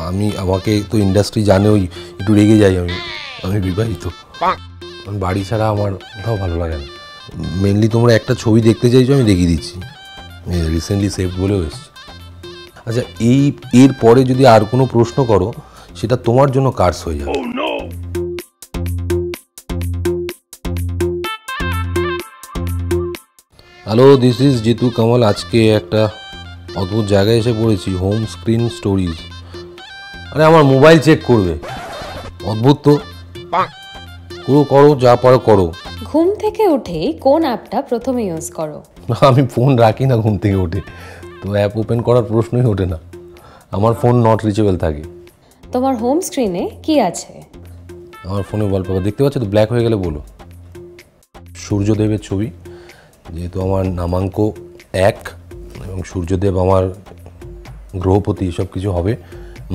আমি আমাকে তো ইন্ডাস্ট্রি জানে, ওই একটু রেগে যাই আমি বিবাহিত। আমি বাড়ি ছাড়া আমার কোথাও ভালো লাগে না। মেনলি তোমরা একটা ছবি দেখতে চাইছো, আমি দেখিয়ে দিচ্ছি, রিসেন্টলি সেভ বলেও এসছি। আচ্ছা, এর পরে যদি আর কোনো প্রশ্ন করো সেটা তোমার জন্য কার্স হয়ে যাবে। Hello, this is Jitu Kamal. আজকে একটা অদ্ভুত জায়গায় এসে পড়েছি, হোম স্ক্রিন স্টোরিজ। আরে আমার মোবাইল চেক করবে, অদ্ভুত তো। করো যা পারো করো। ঘুম থেকে উঠেই কোন অ্যাপটা প্রথমে ইউজ করো? আমি ফোন রাখি না ঘুম থেকে উঠে, তো অ্যাপ ওপেন করার প্রশ্নই ওঠে না। আমার ফোন নট রিচেবল থাকে। তোমার হোম স্ক্রিনে কি আছে? আমার ফোনে ওয়ালপেপার দেখতে পাচ্ছ তো, ব্ল্যাক হয়ে গেলে বলো। সূর্যদেবের ছবি, যেহেতু আমার নামাঙ্ক 1 এবং সূর্যদেব আমার গ্রহপতি, সব কিছু হবে,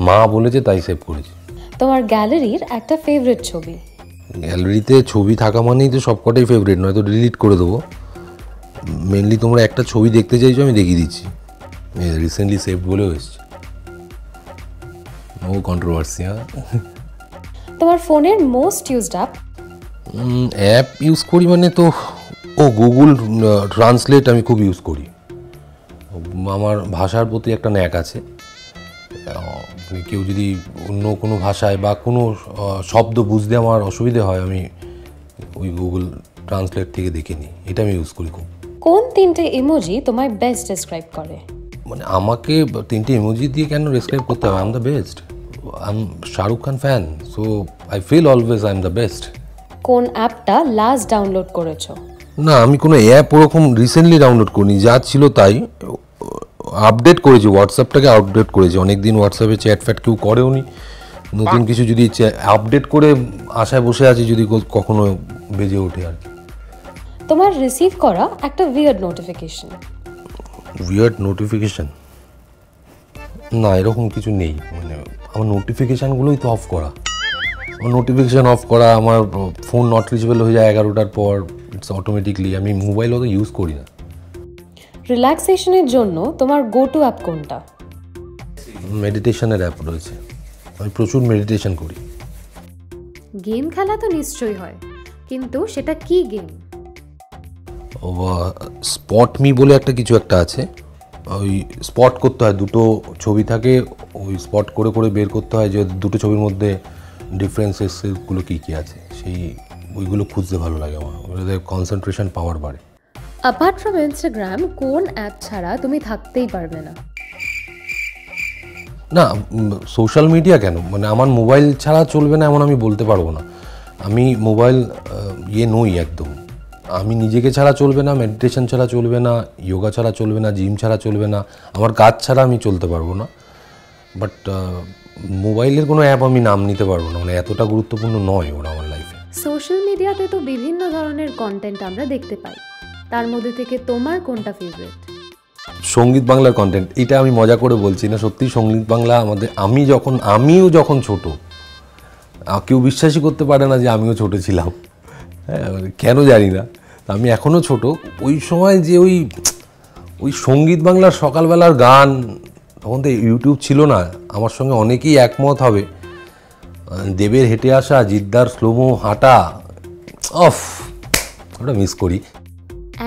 মা বলেছে তাই সেভ করেছি। তোমার গ্যালারির একটা ফেভারিট ছবি? গ্যালারিতে ছবি থাকা মানেই তো সবকটাই ফেভারিট, নয়তো ডিলিট করে দেবো। মেনলি তোমরা একটা ছবি দেখতে চাইছো, আমি দেখিয়ে দিচ্ছি, রিসেন্টলি সেভ বলেও এসছি। No controversy. তোমার ফোনের most used app? App use করি মানে তো গুগল ট্রান্সলেট আমি খুব ইউজ করি। আমার ভাষার প্রতি একটা ন্যাক আছে। কেউ যদি অন্য কোনো ভাষায় বা কোনো শব্দ বুঝতে আমার অসুবিধে হয়, আমি ওই গুগল ট্রান্সলেট থেকে দেখে নিই। এটা আমি ইউজ করি খুব। কোন 3টে ইমোজি তোমায় বেস্ট ডেসক্রাইব করে? মানে আমাকে 3টে ইমোজি দিয়ে কেন ডেসক্রাইব করতে হবে? I am the best. I am Shahrukh Khan fan, so I feel always I am the best. কোন অ্যাপটা লাস্ট ডাউনলোড করেছো? না, আমি কোনো অ্যাপ ওরকম রিসেন্টলি ডাউনলোড করিনি, যা ছিল তাই। আপডেট করেছি, হোয়াটসঅ্যাপটাকে আপডেট করেছি। অনেক দিন হোয়াটসঅ্যাপে চ্যাট ফ্যাট কেউ করেও নি। নতুন কিছু যদি আপডেট করে আশায় বসে আছি যদি কখনো বেজে ওঠে আর কি। তোমার রিসিভ করা একটা উইয়ার্ড নোটিফিকেশন? Weird notification? না, এরকম কিছু নেই। মানে আমার নোটিফিকেশানগুলোই তো অফ করা। আমার নোটিফিকেশান অফ করা, আমার ফোন নট রিচেবল হয়ে যায় 11টার পর, ইটস অটোমেটিকলি। আমি মোবাইল অত ইউজ করি না। রিল্যাক্সেশনের জন্য তোমার গো টু অ্যাপ কোনটা? মেডিটেশনের অ্যাপ রয়েছে, আমি প্রচুর মেডিটেশন করি। গেম খেলা তো নিশ্চয়ই হয়, কিন্তু সেটা কি গেম? স্পট মি বলে একটা কিছু একটা আছে। ওই স্পট করতে হয়, দুটো ছবি থাকে, ওই স্পট করে করে বের করতে হয় যে দুটো ছবির মধ্যে ডিফারেন্সেসগুলো কী কী আছে। ওইগুলো খুঁজতে ভালো লাগে আমার, ওদের কনসেন্ট্রেশন পাওয়ার বাড়ে। অ্যাপার্ট ফ্রম ইনস্টাগ্রাম কোন অ্যাপ ছাড়া তুমি থাকতেই পারবে না? না, সোশ্যাল মিডিয়া কেন, মানে আমার মোবাইল ছাড়া চলবে না এমন আমি বলতে পারবো না। আমি মোবাইল নই একদম। আমি নিজেকে ছাড়া চলবে না, মেডিটেশন ছাড়া চলবে না, যোগা ছাড়া চলবে না, জিম ছাড়া চলবে না, আমার কাজ ছাড়া আমি চলতে পারবো না। বাট মোবাইলের কোনো অ্যাপ আমি নাম নিতে পারবো না, মানে এতটা গুরুত্বপূর্ণ নয় ওরা আমার লাইফে। সোশ্যাল মিডিয়াতে তো বিভিন্ন ধরনের কন্টেন্ট আমরা দেখতে পাই, তার মধ্যে থেকে তোমার কোনটা ফেভারিট? সঙ্গীত বাংলার কন্টেন্ট, এটা আমি মজা করে বলছি না, সত্যি সঙ্গীত বাংলা আমাদের, আমিও যখন ছোট, কেউ বিশ্বাসই করতে পারে না যে আমিও ছোট ছিলাম। হ্যাঁ, কেন জানি না, আমি এখনও ছোট। ওই সময় যে ওই সঙ্গীত বাংলার সকালবেলার গান, তখন তো ইউটিউব ছিল না, আমার সঙ্গে অনেকেই একমত হবে। দেবের হেঁটে আসা, জিদ্দার স্লোমো হাঁটা, ওটা মিস করি।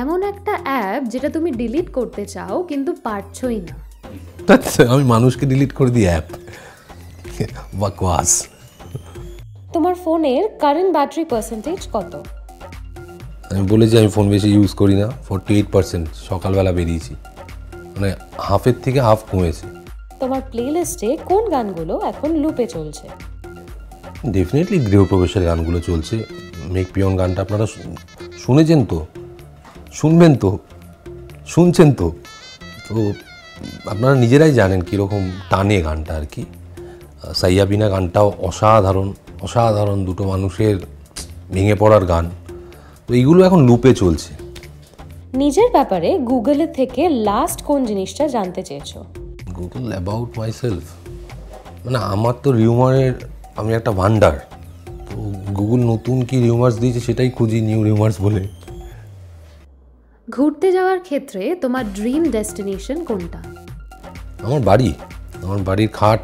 এমন একটা অ্যাপ যেটা তুমি ডিলিট করতে চাও কিন্তু পারছোই না? আমি মানুষকে ডিলিট করে দিই অ্যাপ, বাকওয়াস। তোমার ফোনের কারেন্ট ব্যাটারি পার্সেন্টেজ কত? আমি বলেছি আমি ফোন বেশি ইউজ করি না, 48%। সকালবেলা বেরিয়েছি, মানে হাফের থেকে হাফ কমেছে। তোমার প্লেলিস্টে কোন গানগুলো এখন লুপে চলছে? ডেফিনেটলি গৃহপ্রবেশের গানগুলো চলছে। মেঘ পিয়ন গানটা আপনারা শুনেছেন তো, শুনবেন তো, শুনছেন তো, তো আপনারা নিজেরাই জানেন কীরকম টানে গানটা আর কি। সাইয়া বিনা গানটাও অসাধারণ, অসাধারণ, দুটো মানুষের ভেঙে পড়ার গান। তো এইগুলো এখন লুপে চলছে। নিজের ব্যাপারে গুগলের থেকে লাস্ট কোন জিনিসটা জানতে চেয়েছো? গুগল অ্যাবাউট মাই সেলফ, মানে আমার তো রিউমারের, আমি একটা ভান্ডার। তো গুগল নতুন কি রিউমার্স দিয়েছে সেটাই খুঁজি, নিউ রিউমার্স বলে। ঘুরতে যাওয়ার ক্ষেত্রে তোমার ড্রিম ডেস্টিনেশন কোনটা? আমার বাড়ি, আমার বাড়ির খাট,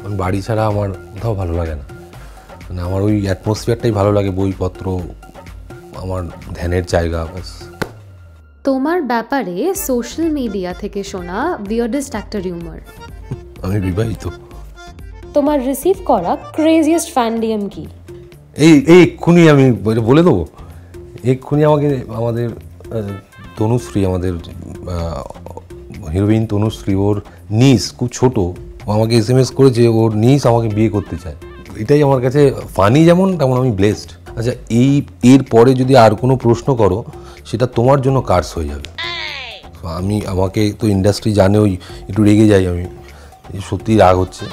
কারণ বাড়ি ছাড়া আমার কোথাও ভালো লাগে না, মানে আমার ওই অ্যাটমসফিয়ারটাই ভালো লাগে, বইপত্র আমার ধ্যানের জায়গা ব্যাস। তোমার ব্যাপারে সোশ্যাল মিডিয়া থেকে শোনা উইয়ার্ডেস্ট একটা রিউমার। আমি বিবাহিত। তোমার রিসিভ করা ক্রেজিয়েস্ট ফ্যান ডিএম কি? এই এক্ষুনি আমি বলে দেবো, এক্ষুনি আমাকে আমাদের তনুশ্রী, আমাদের হিরোইন তনুশ্রী, ওর নিস খুব ছোট, ও আমাকে SMS করেছে ওর নিস আমাকে বিয়ে করতে চায়। এটাই আমার কাছে ফানি যেমন তেমন আমি ব্লেসড। আচ্ছা, এর পরে যদি আর কোনো প্রশ্ন করো সেটা তোমার জন্য কার্স হয়ে যাবে। আমাকে তো ইন্ডাস্ট্রি জানে, ওই একটু রেগে যাই আমি, সত্যি রাগ হচ্ছে।